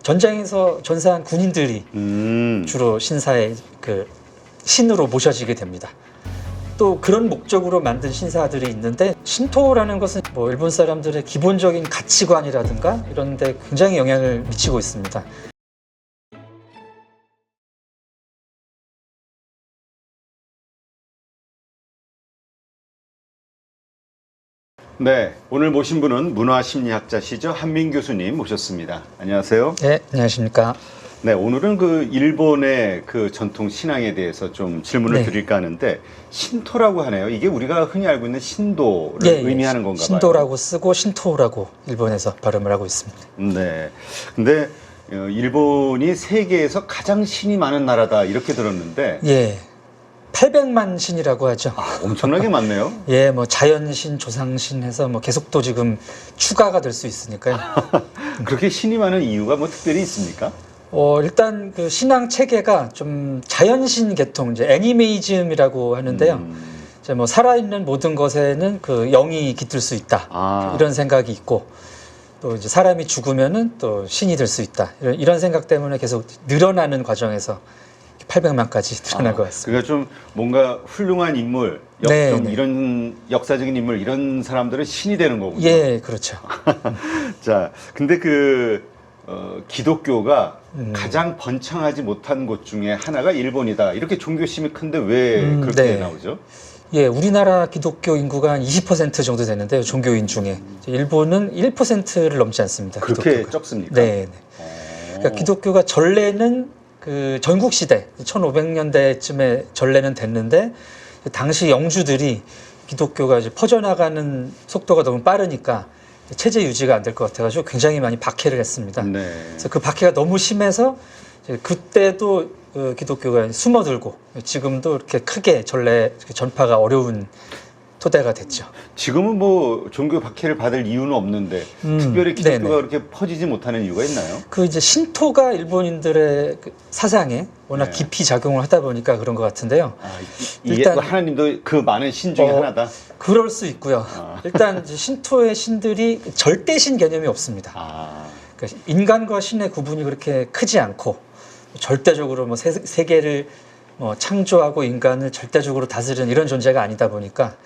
전쟁에서 전사한 군인들이 주로 신사의 그 신으로 모셔지게 됩니다. 또 그런 목적으로 만든 신사들이 있는데, 신토라는 것은 뭐 일본 사람들의 기본적인 가치관이라든가 이런 데 굉장히 영향을 미치고 있습니다. 네, 오늘 모신 분은 문화심리학자시죠. 한민 교수님 모셨습니다. 안녕하세요. 네, 안녕하십니까. 네, 오늘은 그 일본의 그 전통 신앙에 대해서 좀 질문을 네. 드릴까 하는데, 신토라고 하네요. 이게 우리가 흔히 알고 있는 신도를 의미하는 건가 봐요. 신도라고 쓰고 신토라고 일본에서 발음을 하고 있습니다. 네. 근데 일본이 세계에서 가장 신이 많은 나라다 이렇게 들었는데, 예, 800만 신이라고 하죠. 엄청나게 많네요. 예, 뭐 자연신, 조상신 해서 뭐 계속 또 지금 추가가 될 수 있으니까요. 그렇게 신이 많은 이유가 뭐 특별히 있습니까? 일단 그 신앙 체계가 좀 자연신 계통, 이제 애니메이즘이라고 하는데요. 이제 뭐 살아있는 모든 것에는 그 영이 깃들 수 있다. 이런 생각이 있고, 또 이제 사람이 죽으면은 또 신이 될 수 있다. 이런 생각 때문에 계속 늘어나는 과정에서 800만까지 늘어난 것 같습니다. 그러니까 좀 뭔가 훌륭한 인물, 네, 좀 네. 이런 역사적인 인물, 이런 사람들은 신이 되는 거군요. 예, 그렇죠. 자, 근데 기독교가 가장 번창하지 못한 곳 중에 하나가 일본이다. 이렇게 종교심이 큰데 왜 그렇게 네. 나오죠? 예, 우리나라 기독교 인구가 한 20% 정도 되는데요. 종교인 중에. 일본은 1%를 넘지 않습니다. 그렇게 기독교가. 적습니까? 네. 그러니까 기독교가 전례는 그 전국 시대 1500년대쯤에 전례는 됐는데, 당시 영주들이 기독교가 이제 퍼져나가는 속도가 너무 빠르니까 체제 유지가 안 될 것 같아가지고 굉장히 많이 박해를 했습니다. 네. 그래서 그 박해가 너무 심해서 이제 그때도 그 기독교가 숨어들고, 지금도 이렇게 크게 전파가 어려운 토대가 됐죠. 지금은 뭐 종교 박해를 받을 이유는 없는데 특별히 기독교가 네네. 그렇게 퍼지지 못하는 이유가 있나요? 그 이제 신토가 일본인들의 그 사상에 워낙 네. 깊이 작용을 하다 보니까 그런 것 같은데요. 이게 일단 하나님도 그 많은 신 중에 하나다. 그럴 수 있고요. 일단 이제 신토의 신들이 절대신 개념이 없습니다. 그러니까 인간과 신의 구분이 그렇게 크지 않고, 절대적으로 뭐 세계를 뭐 창조하고 인간을 절대적으로 다스리는 이런 존재가 아니다 보니까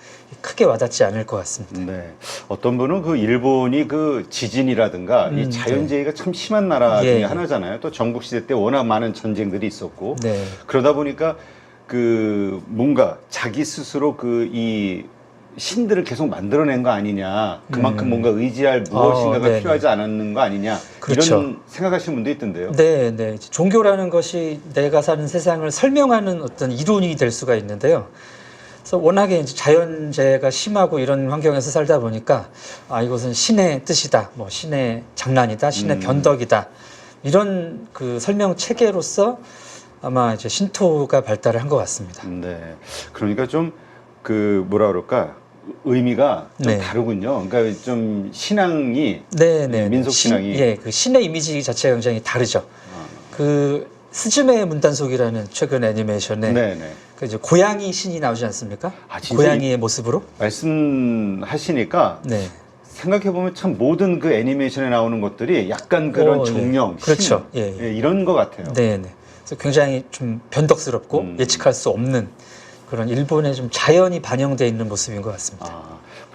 크게 와닿지 않을 것 같습니다. 네. 어떤 분은 그 일본이 그 지진이라든가 이 자연재해가 참 심한 나라 중에 하나잖아요. 또 전국시대 때 워낙 많은 전쟁들이 있었고. 네. 그러다 보니까 그 뭔가 자기 스스로 이 신들을 계속 만들어낸 거 아니냐. 그만큼 뭔가 의지할 무엇인가가 네네. 필요하지 않았는 거 아니냐. 그렇죠. 이런 생각하시는 분도 있던데요. 네. 종교라는 것이 내가 사는 세상을 설명하는 어떤 이론이 될 수가 있는데요. 그래서 워낙에 이제 자연재해가 심하고 이런 환경에서 살다 보니까 이것은 신의 뜻이다, 뭐 신의 장난이다, 신의 변덕이다, 이런 그 설명 체계로서 아마 이제 신토가 발달을 한 것 같습니다. 네. 그러니까 좀 뭐라 그럴까? 의미가 좀 네. 다르군요. 그러니까 좀 신앙이 네. 민속 신앙이 그 신의 이미지 자체가 굉장히 다르죠. 그 스즈메의 문단속이라는 최근 애니메이션에 네네. 그 이제 고양이 신이 나오지 않습니까? 진짜 고양이의 모습으로. 말씀하시니까 네. 생각해보면 참 모든 그 애니메이션에 나오는 것들이 약간 그런 정령, 네. 그렇죠. 신, 예. 이런 것 같아요. 네네. 그래서 굉장히 좀 변덕스럽고 예측할 수 없는 그런 일본의 좀 자연이 반영되어 있는 모습인 것 같습니다.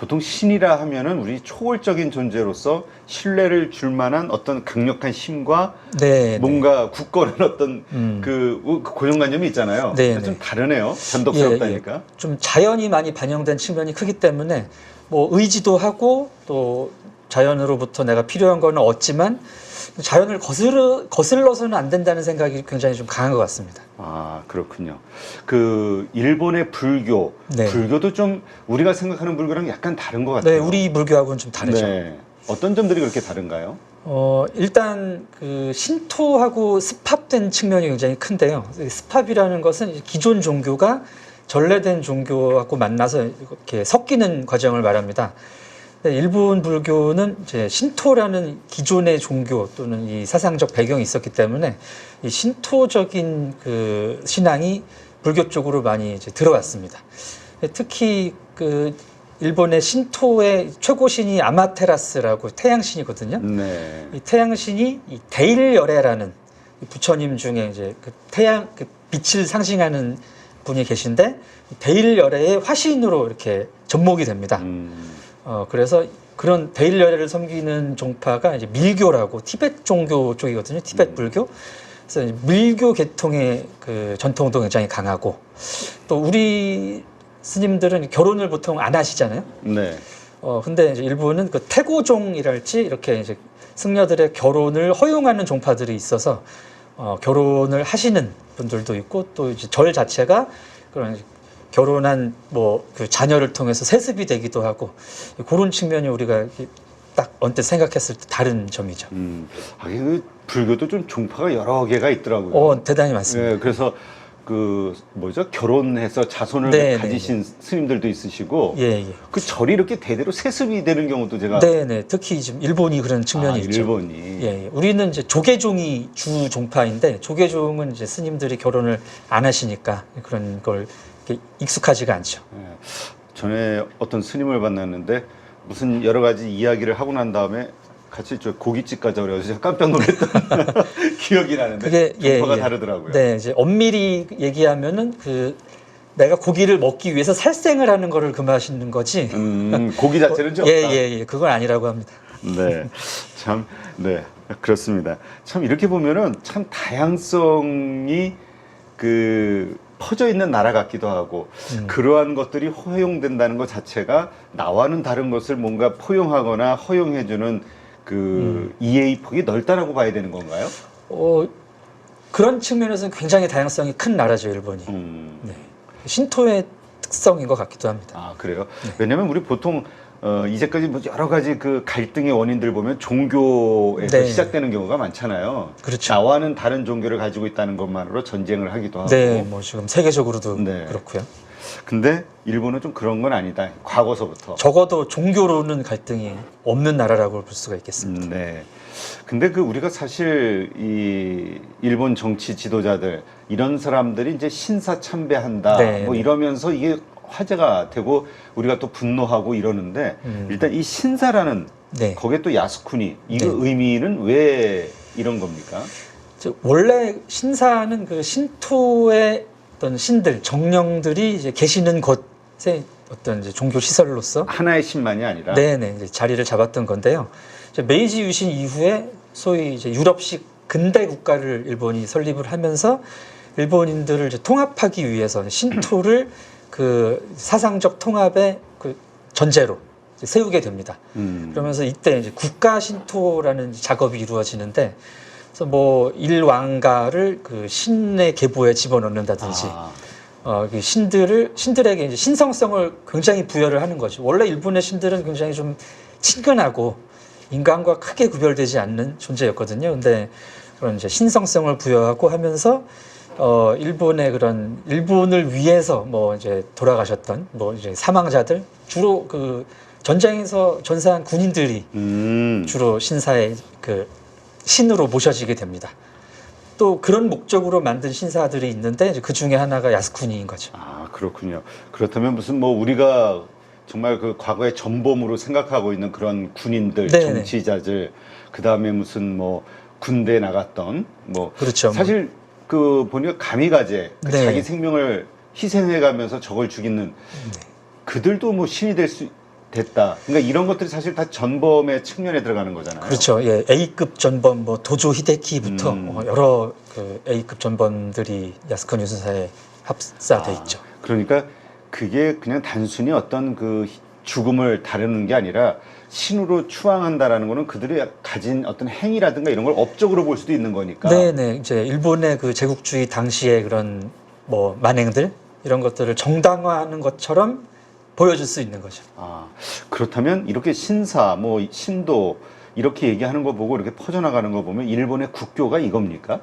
보통 신이라 하면은 우리 초월적인 존재로서 신뢰를 줄 만한 어떤 강력한 힘과 뭔가 굳건한 어떤 그 고정관념이 있잖아요. 좀 다르네요. 변덕스럽다니까. 예. 좀 자연이 많이 반영된 측면이 크기 때문에 뭐 의지도 하고, 또 자연으로부터 내가 필요한 거는 얻지만 자연을 거슬러서는 안 된다는 생각이 굉장히 좀 강한 것 같습니다. 그렇군요. 그 일본의 불교도 좀 우리가 생각하는 불교랑 약간 다른 것 같아요. 네, 우리 불교하고는 좀 다르죠. 네. 어떤 점들이 그렇게 다른가요? 일단 그 신토하고 습합된 측면이 굉장히 큰데요. 습합이라는 것은 기존 종교가 전래된 종교하고 만나서 이렇게 섞이는 과정을 말합니다. 일본 불교는 이제 신토라는 기존의 종교 또는 이 사상적 배경이 있었기 때문에 이 신토적인 그 신앙이 불교 쪽으로 많이 이제 들어왔습니다. 특히 그 일본의 신토의 최고신이 아마테라스라고 태양신이거든요. 네. 이 태양신이 이 데일열애라는 부처님 중에 이제 그 태양 그 빛을 상징하는 분이 계신데 데일열애의 화신으로 이렇게 접목이 됩니다. 그래서 그런 데일열애를 섬기는 종파가 이제 밀교라고 티베트 종교 쪽이거든요. 티베트 불교. 그래서 밀교 계통의 그 전통도 굉장히 강하고 또 우리 스님들은 결혼을 보통 안 하시잖아요. 네. 근데 이제 일부는 그 태고종이랄지 이렇게 이제 승려들의 결혼을 허용하는 종파들이 있어서 결혼을 하시는 분들도 있고 또 이제 절 자체가 그런 결혼한 뭐 그 자녀를 통해서 세습이 되기도 하고 그런 측면이 우리가 딱 언뜻 생각했을 때 다른 점이죠. 그 불교도 좀 종파가 여러 개가 있더라고요. 대단히 많습니다. 네, 그래서 그 뭐죠? 결혼해서 자손을 가지신 스님들도 있으시고, 그 절이 이렇게 대대로 세습이 되는 경우도 제가. 네네. 특히 지금 일본이 그런 측면이 있죠. 일본이. 우리는 이제 조계종이 주 종파인데 조계종은 이제 스님들이 결혼을 안 하시니까 그런 걸 이렇게 익숙하지가 않죠. 전에 어떤 스님을 만났는데 무슨 여러 가지 이야기를 하고 난 다음에 같이 저 고깃집 가자 그래서 제가 깜짝 놀랐던 기억이 나는데 그게 종파가 다르더라고요. 네, 이제 엄밀히 얘기하면은 그 내가 고기를 먹기 위해서 살생을 하는 거를 금하시는 거지. 고기 자체는 좀 없다. 그건 아니라고 합니다. 네, 참, 네, 그렇습니다. 참 이렇게 보면은 참 다양성이 그 퍼져 있는 나라 같기도 하고 그러한 것들이 허용된다는 것 자체가 나와는 다른 것을 뭔가 포용하거나 허용해주는 그 이해의 폭이 넓다라고 봐야 되는 건가요? 그런 측면에서는 굉장히 다양성이 큰 나라죠, 일본이. 네. 신토의 특성인 것 같기도 합니다. 아, 그래요? 네. 왜냐하면 우리 보통 이제까지 뭐 여러 가지 그 갈등의 원인들 보면 종교에서 시작되는 경우가 많잖아요. 그렇죠. 나와는 다른 종교를 가지고 있다는 것만으로 전쟁을 하기도 하고. 네, 뭐 지금 세계적으로도 그렇고요. 근데 일본은 좀 그런 건 아니다. 과거서부터. 적어도 종교로는 갈등이 없는 나라라고 볼 수가 있겠습니다. 네. 근데 그 우리가 사실 이 일본 정치 지도자들 이런 사람들이 이제 신사 참배한다. 뭐 이러면서 이게 화제가 되고 우리가 또 분노하고 이러는데 일단 이 신사라는 거기에 또 야스쿠니 이 의미는 왜 이런 겁니까? 원래 신사는 그 신토의 어떤 신들 정령들이 이제 계시는 곳에 어떤 이제 종교 시설로서 하나의 신만이 아니라 이제 자리를 잡았던 건데요. 이제 메이지 유신 이후에 소위 이제 유럽식 근대 국가를 일본이 설립을 하면서 일본인들을 이제 통합하기 위해서 신토를 그 사상적 통합의 그 전제로 세우게 됩니다. 그러면서 이때 이제 국가 신토라는 작업이 이루어지는데, 그래서 뭐 일왕가를 그 신의 계보에 집어넣는다든지, 그 신들에게 이제 신성성을 굉장히 부여를 하는 거죠. 원래 일본의 신들은 굉장히 좀 친근하고 인간과 크게 구별되지 않는 존재였거든요. 근데 그런 이제 신성성을 부여하고 하면서 일본의 그런 일본을 위해서 뭐 이제 돌아가셨던 뭐 이제 사망자들 주로 그 전쟁에서 전사한 군인들이 주로 신사의 그 신으로 모셔지게 됩니다. 또 그런 목적으로 만든 신사들이 있는데 그 중에 하나가 야스쿠니인 거죠. 아, 그렇군요. 그렇다면 무슨 뭐 우리가 정말 그 과거의 전범으로 생각하고 있는 그런 군인들, 정치자들, 그 다음에 무슨 뭐 군대 나갔던 뭐 그렇죠. 사실 그 보니까 가미가제 자기 생명을 희생해가면서 적을 죽이는 그들도 뭐 신이 됐다. 그러니까 이런 것들이 사실 다 전범의 측면에 들어가는 거잖아요. 그렇죠. 예, A급 전범 뭐 도조 히데키부터 여러 그 A급 전범들이 야스쿠니 신사에 합사돼 있죠. 그러니까 그게 그냥 단순히 어떤 그 죽음을 다루는 게 아니라 신으로 추앙한다라는 거는 그들이 가진 어떤 행위라든가 이런 걸 업적으로 볼 수도 있는 거니까. 네네. 이제 일본의 그 제국주의 당시의 그런 뭐 만행들 이런 것들을 정당화하는 것처럼 보여줄 수 있는 거죠. 아, 그렇다면 이렇게 신사, 뭐 신도 이렇게 얘기하는 거 보고 이렇게 퍼져나가는 거 보면 일본의 국교가 이겁니까?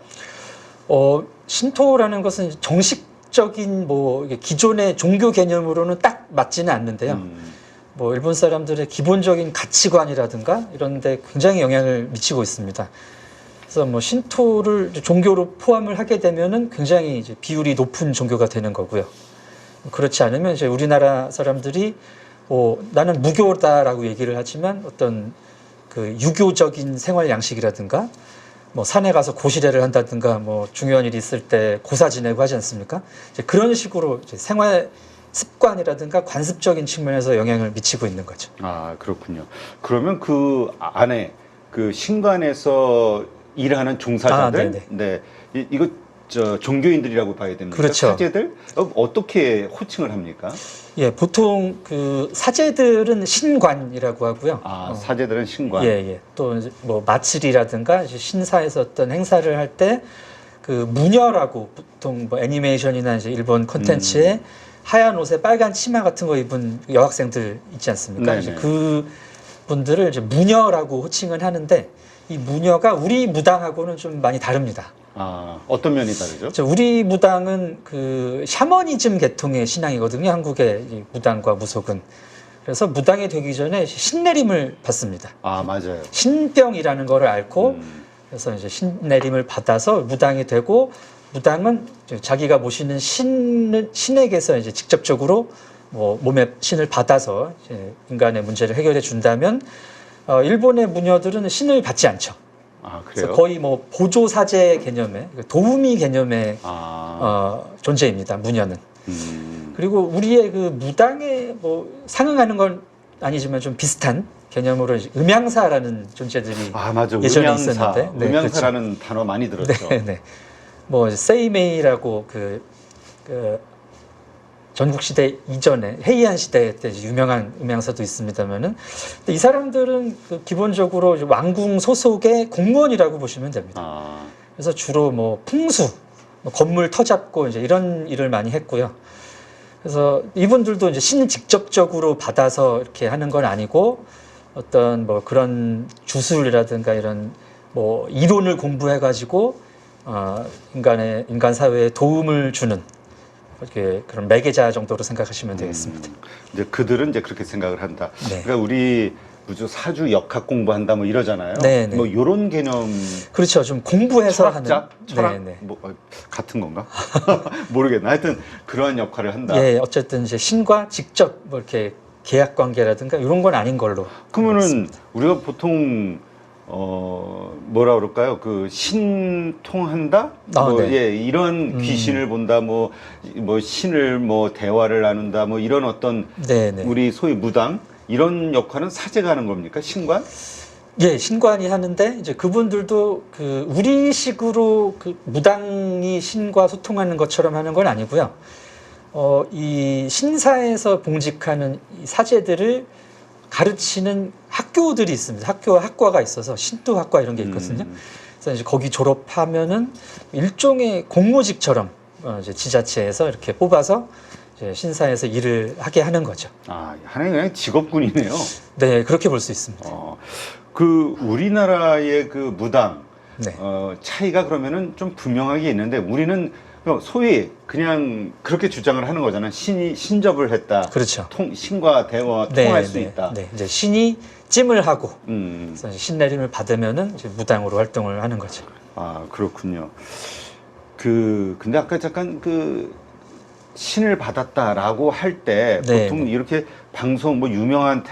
신토라는 것은 정식적인 뭐 기존의 종교 개념으로는 딱 맞지는 않는데요. 뭐 일본 사람들의 기본적인 가치관이라든가 이런 데 굉장히 영향을 미치고 있습니다. 그래서 뭐 신토를 종교로 포함을 하게 되면은 굉장히 이제 비율이 높은 종교가 되는 거고요. 그렇지 않으면 이제 우리나라 사람들이 나는 무교다라고 얘기를 하지만 어떤 그 유교적인 생활 양식이라든가 뭐 산에 가서 고시례를 한다든가 뭐 중요한 일이 있을 때 고사 지내고 하지 않습니까? 이제 그런 식으로 이제 생활 습관이라든가 관습적인 측면에서 영향을 미치고 있는 거죠. 아, 그렇군요. 그러면 그 안에 그 신관에서 일하는 종사자들, 네, 이거 종교인들이라고 봐야 됩니까? 그렇죠. 사제들 어떻게 호칭을 합니까? 예, 보통 그 사제들은 신관이라고 하고요. 사제들은 신관. 예, 예. 또 뭐 마칠이라든가 이제 신사에서 어떤 행사를 할 때 그 무녀라고 보통 뭐 애니메이션이나 이제 일본 콘텐츠에 하얀 옷에 빨간 치마 같은 거 입은 여학생들 있지 않습니까? 이제 그 분들을 이제 무녀라고 호칭을 하는데 이 무녀가 우리 무당하고는 좀 많이 다릅니다. 어떤 면이 다르죠? 우리 무당은 그 샤머니즘 계통의 신앙이거든요. 한국의 이 무당과 무속은. 그래서 무당이 되기 전에 신내림을 받습니다. 맞아요. 신병이라는 거를 앓고 그래서 이제 신내림을 받아서 무당이 되고 무당은 자기가 모시는 신에게서 이제 직접적으로 뭐 몸의 신을 받아서 이제 인간의 문제를 해결해 준다면 일본의 무녀들은 신을 받지 않죠. 그래요? 그래서 거의 뭐 보조 사제 개념의 도우미 개념의 존재입니다. 무녀는. 그리고 우리의 그 무당에 뭐 상응하는 건 아니지만 좀 비슷한 개념으로 음양사라는 존재들이 맞아. 예전에 음양사. 있었는데, 음양사라는 그렇죠. 단어 많이 들었죠. 네. 뭐 세이메이라고 그 전국 시대 이전에 해이안 시대 때 유명한 음양사도 있습니다만은 이 사람들은 그 기본적으로 왕궁 소속의 공무원이라고 보시면 됩니다. 그래서 주로 뭐 풍수, 뭐 건물 터잡고 이제 이런 일을 많이 했고요. 그래서 이분들도 이제 신을 직접적으로 받아서 이렇게 하는 건 아니고 어떤 뭐 그런 주술이라든가 이런 뭐 이론을 공부해 가지고 인간 사회에 도움을 주는 그런 매개자 정도로 생각하시면 되겠습니다. 이제 그들은 이제 그렇게 생각을 한다. 네. 그러니까 우리 사주 역학 공부한다 뭐 이러잖아요. 네. 뭐 이런 개념. 그렇죠. 좀 공부해서 철학자? 하는. 철학? 뭐 같은 건가? 모르겠나. 하여튼 그러한 역할을 한다. 예, 어쨌든 이제 신과 직접 뭐 이렇게 계약 관계라든가 이런 건 아닌 걸로. 그러면은 알겠습니다. 우리가 보통 뭐라 그럴까요? 그 신통한다? 이런 귀신을 본다, 뭐 신을 뭐 대화를 나눈다, 뭐 이런 어떤 우리 소위 무당 이런 역할은 사제가 하는 겁니까? 신관? 예, 신관이 하는데 이제 그분들도 그 우리식으로 그 무당이 신과 소통하는 것처럼 하는 건 아니고요. 이 신사에서 봉직하는 이 사제들을 가르치는 학교들이 있습니다. 학과가 있어서 신도학과 이런 게 있거든요. 그래서 이제 거기 졸업하면은 일종의 공무직처럼 이제 지자체에서 이렇게 뽑아서 이제 신사에서 일을 하게 하는 거죠. 하나의 그냥 직업군이네요. 네, 그렇게 볼 수 있습니다. 그 우리나라의 그 무당 네. 차이가 그러면은 좀 분명하게 있는데 우리는 소위 그냥 그렇게 주장을 하는 거잖아요. 신이 신접을 했다. 그렇죠. 신과 통할 수 있다. 네, 이제 신이 찜을 하고 그래서 이제 신내림을 받으면은 이제 무당으로 활동을 하는 거죠. 그렇군요. 근데 아까 잠깐 신을 받았다라고 할 때 보통 이렇게 방송 뭐 유명한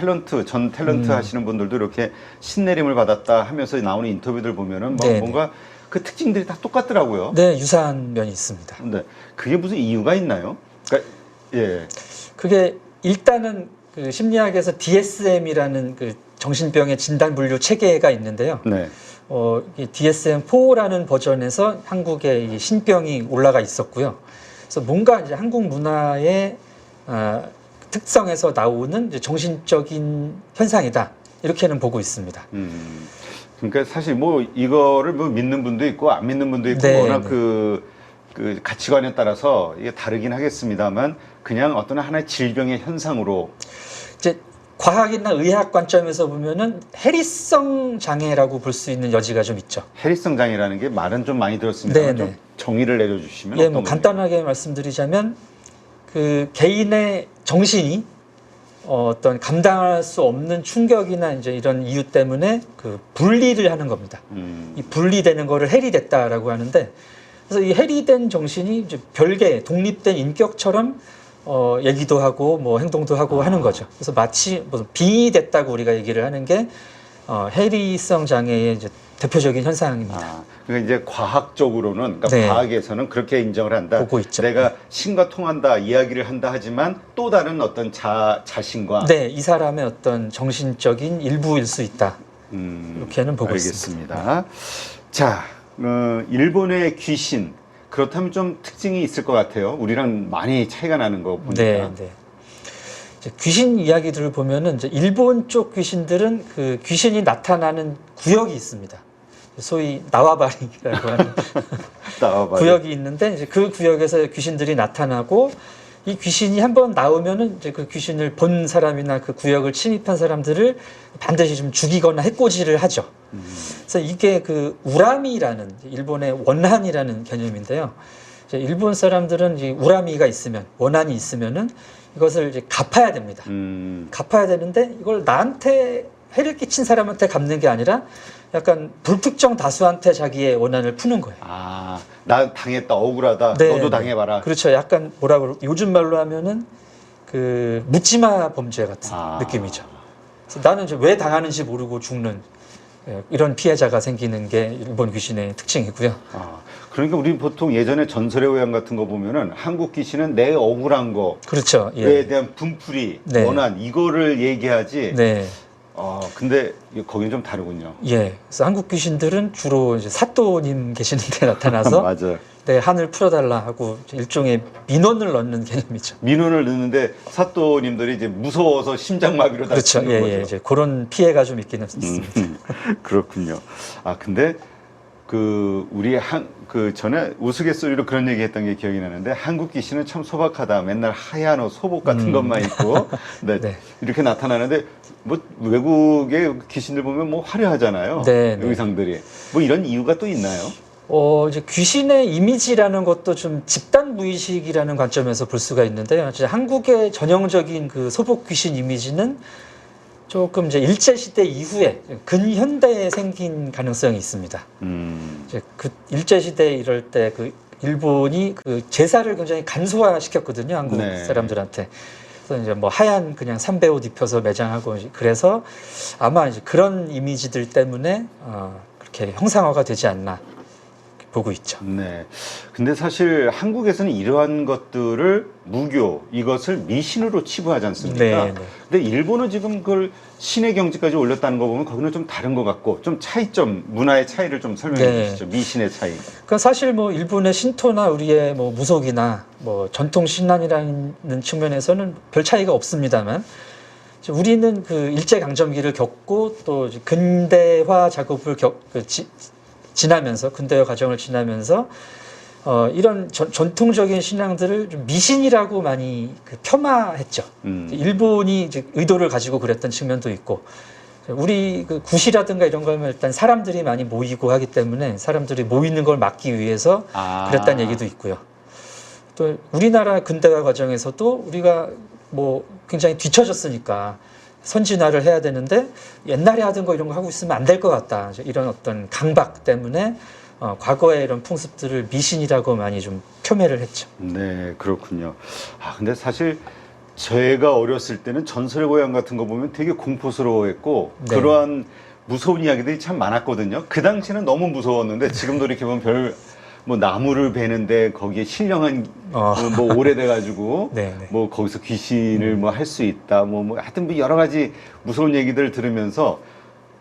전 탤런트 하시는 분들도 이렇게 신내림을 받았다 하면서 나오는 인터뷰들 보면은 뭔가 그 특징들이 다 똑같더라고요. 네, 유사한 면이 있습니다. 근데 그게 무슨 이유가 있나요? 그러니까 그게 일단은 그 심리학에서 DSM이라는 그 정신병의 진단 분류 체계가 있는데요. 이 DSM-4라는 버전에서 한국에 이 신병이 올라가 있었고요. 그래서 뭔가 이제 한국 문화의 특성에서 나오는 이제 정신적인 현상이다. 이렇게는 보고 있습니다. 그러니까 사실 뭐 이거를 뭐 믿는 분도 있고 안 믿는 분도 있고 워낙 그 가치관에 따라서 이게 다르긴 하겠습니다만 그냥 어떤 하나의 질병의 현상으로 이제 과학이나 의학 관점에서 보면은 해리성 장애라고 볼 수 있는 여지가 좀 있죠. 해리성 장애라는 게 말은 좀 많이 들었습니다. 좀 정의를 내려주시면 예, 뭐 간단하게 말씀드리자면 그 개인의 정신이 어떤 감당할 수 없는 충격이나 이제 이런 이유 때문에 그 분리를 하는 겁니다. 이 분리되는 거를 해리됐다라고 하는데, 그래서 이 해리된 정신이 이제 별개 독립된 인격처럼 얘기도 하고 뭐 행동도 하고 하는 거죠. 그래서 마치 무슨 빙의 됐다고 우리가 얘기를 하는 게 해리성 장애의 이제 대표적인 현상입니다. 그러니까 이제 과학적으로는, 그러니까 네. 과학에서는 그렇게 인정을 한다. 보고 있죠. 내가 신과 통한다, 이야기를 한다 하지만 또 다른 어떤 자신과. 네, 이 사람의 어떤 정신적인 일부일 수 있다. 이렇게는 보고 알겠습니다. 있습니다. 자, 일본의 귀신. 그렇다면 좀 특징이 있을 것 같아요. 우리랑 많이 차이가 나는 거 보니까. 네, 네. 이제 귀신 이야기들을 보면은 이제 일본 쪽 귀신들은 그 귀신이 나타나는 구역이 있습니다. 소위 나와바리라고 하는 구역이 있는데 이제 그 구역에서 귀신들이 나타나고 이 귀신이 한번 나오면은 이제 그 귀신을 본 사람이나 그 구역을 침입한 사람들을 반드시 좀 죽이거나 해코지를 하죠. 그래서 이게 그 우라미라는 일본의 원한이라는 개념인데요. 이제 일본 사람들은 이제 우라미가 있으면 원한이 있으면은 이것을 이제 갚아야 됩니다. 갚아야 되는데 이걸 나한테 해를 끼친 사람한테 갚는 게 아니라 약간 불특정 다수한테 자기의 원한을 푸는 거예요. 아, 나 당했다, 억울하다, 네, 너도 당해봐라. 그렇죠. 약간 뭐라 그러 요즘 말로 하면은 그 묻지마 범죄 같은 느낌이죠. 그래서 나는 이제 왜 당하는지 모르고 죽는 이런 피해자가 생기는 게 일본 귀신의 특징이고요. 그러니까 우리 보통 예전에 전설의 고향 같은 거 보면은 한국 귀신은 내 억울한 거, 그렇죠. 에 대한 분풀이, 네. 원한 이거를 얘기하지. 네. 근데 거기는 좀 다르군요. 예. 그래서 한국 귀신들은 주로 이제 사또님 계시는 데 나타나서 맞아요. 네, 한을 풀어달라 하고 일종의 민원을 넣는 개념이죠. 민원을 넣는데 사또님들이 이제 무서워서 심장마비로 그렇죠. 다치는 거죠. 예, 이제 그런 피해가 좀 있기는 있습니다. 그렇군요. 근데 우리 전에 우스갯소리로 그런 얘기했던 게 기억이 나는데 한국 귀신은 참 소박하다. 맨날 하얀 옷, 소복 같은 것만 입고 네, 네. 이렇게 나타나는데 뭐 외국의 귀신들 보면 뭐 화려하잖아요. 네, 의상들이. 뭐 이런 이유가 또 있나요? 이제 귀신의 이미지라는 것도 좀 집단 무의식이라는 관점에서 볼 수가 있는데요. 한국의 전형적인 그 소복 귀신 이미지는 조금 이제 일제 시대 이후에 근현대에 생긴 가능성이 있습니다. 이제 그 일제 시대 이럴 때 그 일본이 그 제사를 굉장히 간소화시켰거든요, 한국 네. 사람들한테. 그래서 이제 뭐 하얀 그냥 삼배 옷 입혀서 매장하고 그래서 아마 이제 그런 이미지들 때문에 그렇게 형상화가 되지 않나 보고 있죠. 네. 근데 사실 한국에서는 이러한 것들을 무교, 이것을 미신으로 치부하지 않습니까? 네, 네. 근데 일본은 지금 그걸 신의 경지까지 올렸다는 거 보면 거기는 좀 다른 것 같고 좀 차이점, 문화의 차이를 좀 설명해 네. 주시죠. 미신의 차이. 그러니까 사실 뭐 일본의 신토나 우리의 뭐 무속이나 뭐 전통 신앙이라는 측면에서는 별 차이가 없습니다만 우리는 그 일제 강점기를 겪고 또 근대화 작업을 지나면서 근대화 과정을 지나면서 이런 전통적인 신앙들을 좀 미신이라고 많이 폄하했죠. 일본이 이제 의도를 가지고 그랬던 측면도 있고 우리 그 굿이라든가 이런 거면 일단 사람들이 많이 모이고 하기 때문에 사람들이 모이는 걸 막기 위해서 그랬다는 얘기도 있고요. 또 우리나라 근대화 과정에서도 우리가 뭐 굉장히 뒤처졌으니까 선진화를 해야 되는데 옛날에 하던 거 이런 거 하고 있으면 안 될 것 같다. 이런 어떤 강박 때문에 과거의 이런 풍습들을 미신이라고 많이 좀 폄훼를 했죠. 네, 그렇군요. 근데 사실 제가 어렸을 때는 전설의 고향 같은 거 보면 되게 공포스러워했고 네. 그러한 무서운 이야기들이 참 많았거든요. 그 당시에는 너무 무서웠는데 지금도 이렇게 보면 뭐 나무를 베는데 거기에 신령한 뭐 오래돼가지고 뭐 거기서 귀신을 뭐 할 수 있다 뭐 하여튼 뭐 여러 가지 무서운 얘기들을 들으면서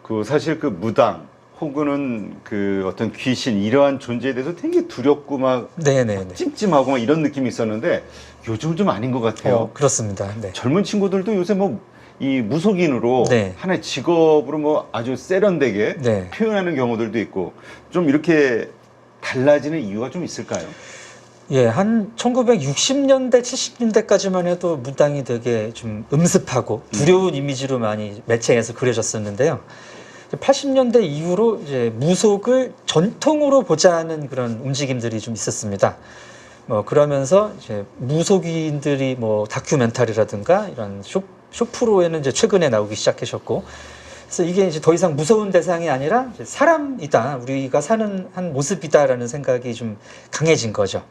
그 사실 그 무당 혹은 그 어떤 귀신 이러한 존재에 대해서 되게 두렵고 막 찜찜하고 막 이런 느낌이 있었는데 요즘은 좀 아닌 것 같아요. 그렇습니다. 네. 젊은 친구들도 요새 뭐 이 무속인으로 하나의 직업으로 뭐 아주 세련되게 표현하는 경우들도 있고 좀 이렇게 달라지는 이유가 좀 있을까요? 예, 한 1960년대, 70년대까지만 해도 무당이 되게 좀 음습하고 두려운 이미지로 많이 매체에서 그려졌었는데요. 80년대 이후로 이제 무속을 전통으로 보자는 그런 움직임들이 좀 있었습니다. 뭐 그러면서 이제 무속인들이 뭐 다큐멘터리라든가 이런 쇼프로에는 이제 최근에 나오기 시작하셨고, 그래서 이게 이제 더 이상 무서운 대상이 아니라 이제 사람이다, 우리가 사는 한 모습이다라는 생각이 좀 강해진 거죠.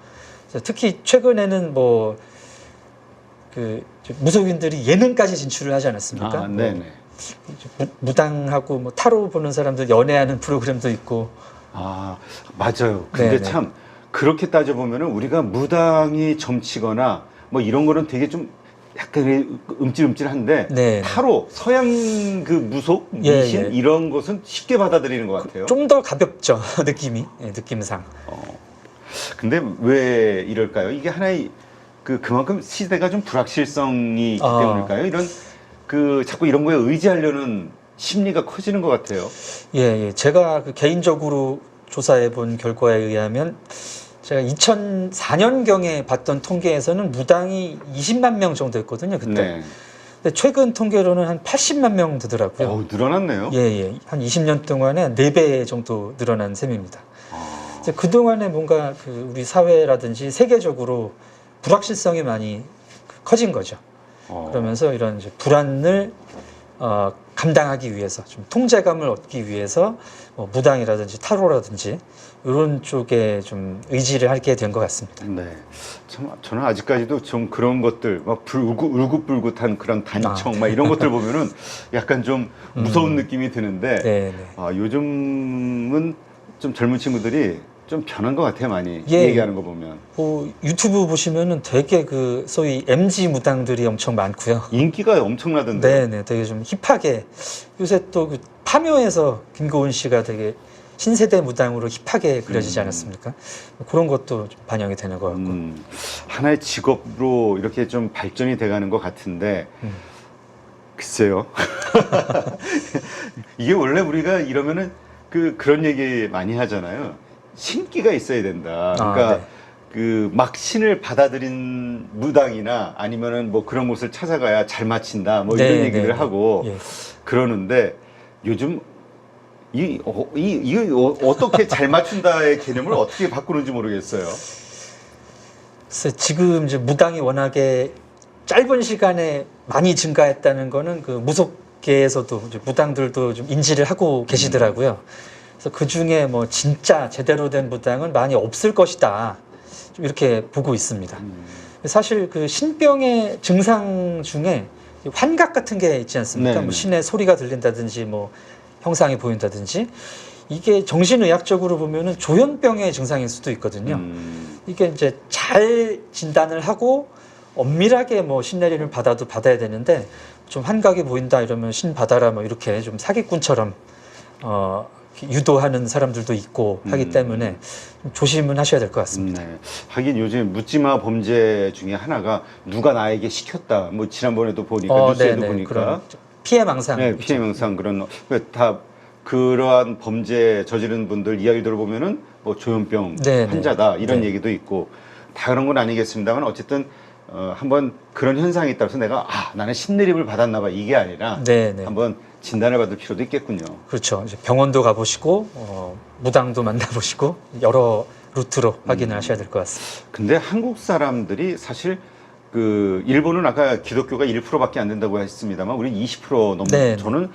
특히 최근에는 뭐 그 무속인들이 예능까지 진출을 하지 않았습니까? 네네. 무당하고 뭐 타로 보는 사람들 연애하는 프로그램도 있고. 맞아요. 근데 네네. 참 그렇게 따져 보면은 우리가 무당이 점치거나 뭐 이런 거는 되게 좀 약간 음찔음찔한데 네네. 타로 서양 그 무속 미신 예. 이런 것은 쉽게 받아들이는 것 같아요. 좀 더 가볍죠. 느낌이. 느낌상. 근데 왜 이럴까요? 이게 하나의 그만큼 시대가 좀 불확실성이 있기 때문일까요? 이런 자꾸 이런 거에 의지하려는 심리가 커지는 것 같아요. 예. 제가 개인적으로 조사해 본 결과에 의하면 제가 2004년경에 봤던 통계에서는 무당이 20만 명 정도였거든요, 그때. 네. 근데 최근 통계로는 한 80만 명 되더라고요. 늘어났네요. 예. 한 20년 동안에 4배 정도 늘어난 셈입니다. 이제 그동안에 뭔가 우리 사회라든지 세계적으로 불확실성이 많이 커진 거죠. 그러면서 이런 이제 불안을 감당하기 위해서, 좀 통제감을 얻기 위해서 무당이라든지 타로라든지 이런 쪽에 좀 의지를 하게 된 것 같습니다. 네. 참, 저는 아직까지도 좀 그런 것들, 막 울긋불긋한 그런 단청, 막 이런 것들 보면은 약간 좀 무서운 느낌이 드는데, 네네. 요즘은 좀 젊은 친구들이 좀 변한 것 같아요, 많이. 예. 얘기하는 거 보면. 유튜브 보시면은 되게 소위 MG 무당들이 엄청 많고요. 인기가 엄청나던데요. 네네. 되게 좀 힙하게. 요새 또 파묘에서 김고은 씨가 되게 신세대 무당으로 힙하게 그려지지 않았습니까? 그런 것도 좀 반영이 되는 것 같고. 하나의 직업으로 이렇게 좀 발전이 돼가는 것 같은데, 글쎄요. 이게 원래 우리가 이러면은 그런 얘기 많이 하잖아요. 신기가 있어야 된다. 그러니까 네. 막 신을 받아들인 무당이나 아니면은 뭐 그런 곳을 찾아가야 잘 맞힌다. 뭐 이런 얘기를 하고 그러는데 요즘 어떻게 잘 맞춘다의 개념을 어떻게 바꾸는지 모르겠어요. 그래서 지금 이제 무당이 워낙에 짧은 시간에 많이 증가했다는 거는 무속계에서도 이제 무당들도 좀 인지를 하고 계시더라고요. 그래서 그 중에 뭐 진짜 제대로 된 무당은 많이 없을 것이다. 좀 이렇게 보고 있습니다. 사실 신병의 증상 중에 환각 같은 게 있지 않습니까? 뭐 신의 소리가 들린다든지 뭐 형상이 보인다든지 이게 정신의학적으로 보면은 조현병의 증상일 수도 있거든요. 이게 이제 잘 진단을 하고 엄밀하게 뭐 신내림을 받아야 되는데 좀 환각이 보인다 이러면 신 받아라 뭐 이렇게 좀 사기꾼처럼 유도하는 사람들도 있고 하기 때문에 조심은 하셔야 될 것 같습니다. 네. 하긴 요즘 묻지마 범죄 중에 하나가 누가 나에게 시켰다. 뭐 지난번에도 보니까 뉴스에도 보니까 피해망상. 네, 피해망상 그런 다 그러한 범죄 저지른 분들 이야기 들어보면은 뭐 조현병 환자다 이런 얘기도 있고 다 그런 건 아니겠습니다만 어쨌든 한번 그런 현상이 있다고 해서 내가 나는 신내림을 받았나 봐 이게 아니라 한번 진단을 받을 필요도 있겠군요. 그렇죠. 이제 병원도 가보시고 무당도 만나보시고 여러 루트로 확인을 하셔야 될 것 같습니다. 근데 한국 사람들이 사실 일본은 아까 기독교가 1%밖에 안 된다고 했습니다만 우리 20% 넘는 저는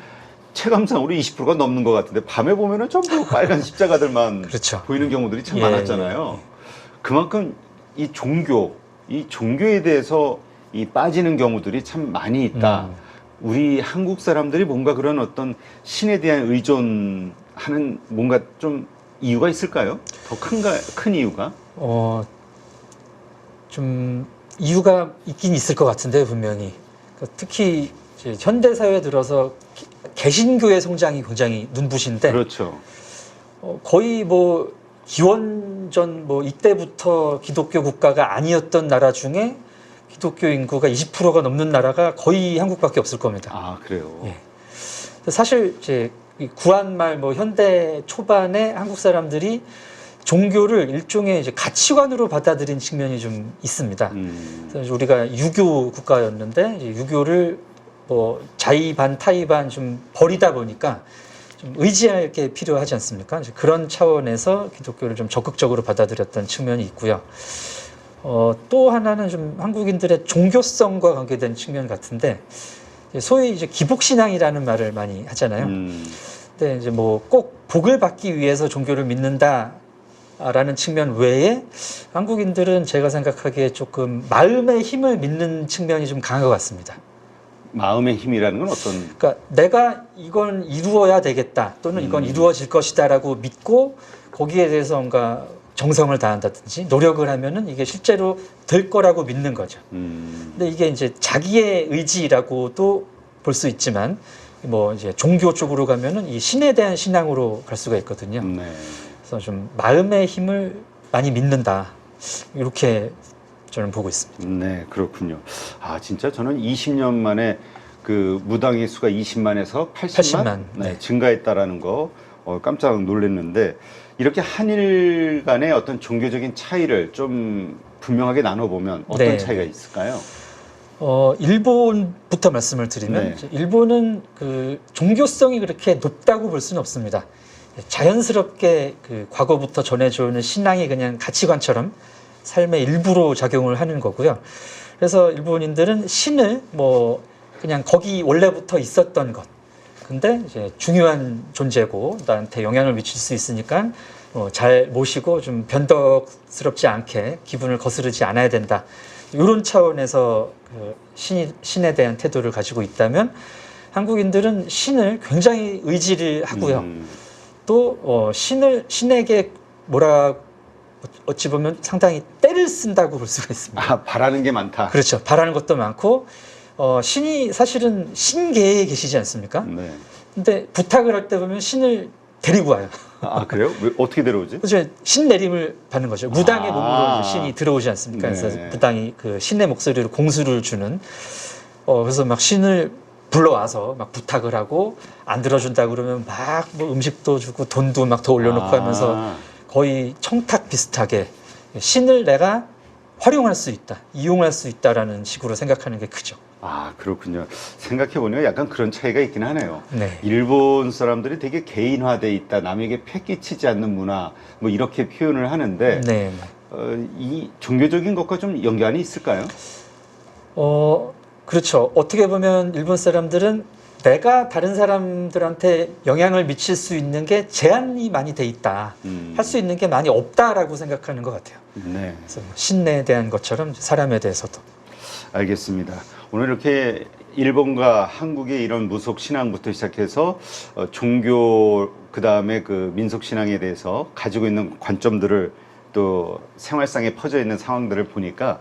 체감상으로 20%가 넘는 것 같은데 밤에 보면은 전부 빨간 십자가들만 그렇죠. 보이는 경우들이 참 많았잖아요. 그만큼 이 종교에 대해서 빠지는 경우들이 참 많이 있다. 우리 한국 사람들이 뭔가 그런 어떤 신에 대한 의존하는 뭔가 좀 이유가 있을까요? 더 큰 이유가? 좀 이유가 있긴 있을 것 같은데 분명히. 특히 이제 현대 사회에 들어서 개신교의 성장이 굉장히 눈부신데. 그렇죠. 거의 뭐 기원전 뭐 이때부터 기독교 국가가 아니었던 나라 중에 기독교 인구가 20%가 넘는 나라가 거의 한국밖에 없을 겁니다. 그래요? 사실 이제 구한 말 뭐 현대 초반에 한국 사람들이 종교를 일종의 이제 가치관으로 받아들인 측면이 좀 있습니다. 그래서 우리가 유교 국가였는데 이제 유교를 뭐 자의반 타의반 좀 버리다 보니까 좀 의지할 게 필요하지 않습니까? 그런 차원에서 기독교를 좀 적극적으로 받아들였던 측면이 있고요. 또 하나는 좀 한국인들의 종교성과 관계된 측면 같은데 소위 이제 기복신앙이라는 말을 많이 하잖아요. 근데 이제 뭐 꼭 복을 받기 위해서 종교를 믿는다 라는 측면 외에 한국인들은 제가 생각하기에 조금 마음의 힘을 믿는 측면이 좀 강한 것 같습니다. 마음의 힘이라는 건 어떤? 그러니까 내가 이건 이루어야 되겠다 또는 이건 이루어질 것이다라고 믿고 거기에 대해서 뭔가 정성을 다한다든지 노력을 하면은 이게 실제로 될 거라고 믿는 거죠. 근데 이게 이제 자기의 의지라고도 볼 수 있지만 뭐 이제 종교 쪽으로 가면은 이 신에 대한 신앙으로 갈 수가 있거든요. 네. 그래서 좀 마음의 힘을 많이 믿는다 이렇게 저는 보고 있습니다. 네, 그렇군요. 아, 진짜 저는 20년 만에 그 무당의 수가 20만에서 80만, 네. 증가했다라는 거 깜짝 놀랐는데 이렇게 한일 간의 어떤 종교적인 차이를 좀 분명하게 나눠보면 어떤 네. 차이가 있을까요? 일본부터 말씀을 드리면 일본은 그 종교성이 그렇게 높다고 볼 수는 없습니다. 자연스럽게 그 과거부터 전해져 오는 신앙이 그냥 가치관처럼 삶의 일부로 작용을 하는 거고요. 그래서 일본인들은 신을 뭐 그냥 거기 원래부터 있었던 것. 근데 이제 중요한 존재고 나한테 영향을 미칠 수 있으니까 잘 모시고 좀 변덕스럽지 않게 기분을 거스르지 않아야 된다. 이런 차원에서 그 신에 대한 태도를 가지고 있다면 한국인들은 신을 굉장히 의지를 하고요. 또 신에게 어찌 보면 상당히 때를 쓴다고 볼 수가 있습니다. 아, 바라는 게 많다. 그렇죠. 바라는 것도 많고 신이 사실은 신계에 계시지 않습니까? 네. 근데 부탁을 할 때 보면 신을 데리고 와요. 아, 그래요? 왜, 어떻게 데려오지? 그렇죠. 신 내림을 받는 거죠. 무당의 몸으로 신이 들어오지 않습니까? 네. 그래서 무당이 그 신의 목소리로 공수를 주는. 그래서 막 신을 불러와서 막 부탁을 하고 안 들어준다 그러면 막 뭐 음식도 주고 돈도 막 더 올려놓고 하면서 거의 청탁 비슷하게 신을 내가 활용할 수 있다, 이용할 수 있다라는 식으로 생각하는 게 크죠. 아, 그렇군요. 생각해보니까 약간 그런 차이가 있긴 하네요. 네. 일본 사람들이 되게 개인화돼 있다, 남에게 패기치지 않는 문화, 뭐 이렇게 표현을 하는데, 네. 이 종교적인 것과 좀 연관이 있을까요? 그렇죠. 어떻게 보면 일본 사람들은 내가 다른 사람들한테 영향을 미칠 수 있는 게 제한이 많이 돼 있다. 할 수 있는 게 많이 없다라고 생각하는 것 같아요. 네. 그래서 신에 대한 것처럼 사람에 대해서도. 알겠습니다. 오늘 이렇게 일본과 한국의 이런 무속 신앙부터 시작해서 종교, 그 다음에 그 민속 신앙에 대해서 가지고 있는 관점들을 또 생활상에 퍼져 있는 상황들을 보니까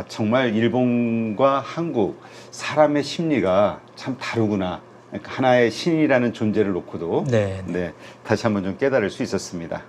정말 일본과 한국 사람의 심리가 참 다르구나. 그러니까 하나의 신이라는 존재를 놓고도 네. 다시 한번 좀 깨달을 수 있었습니다.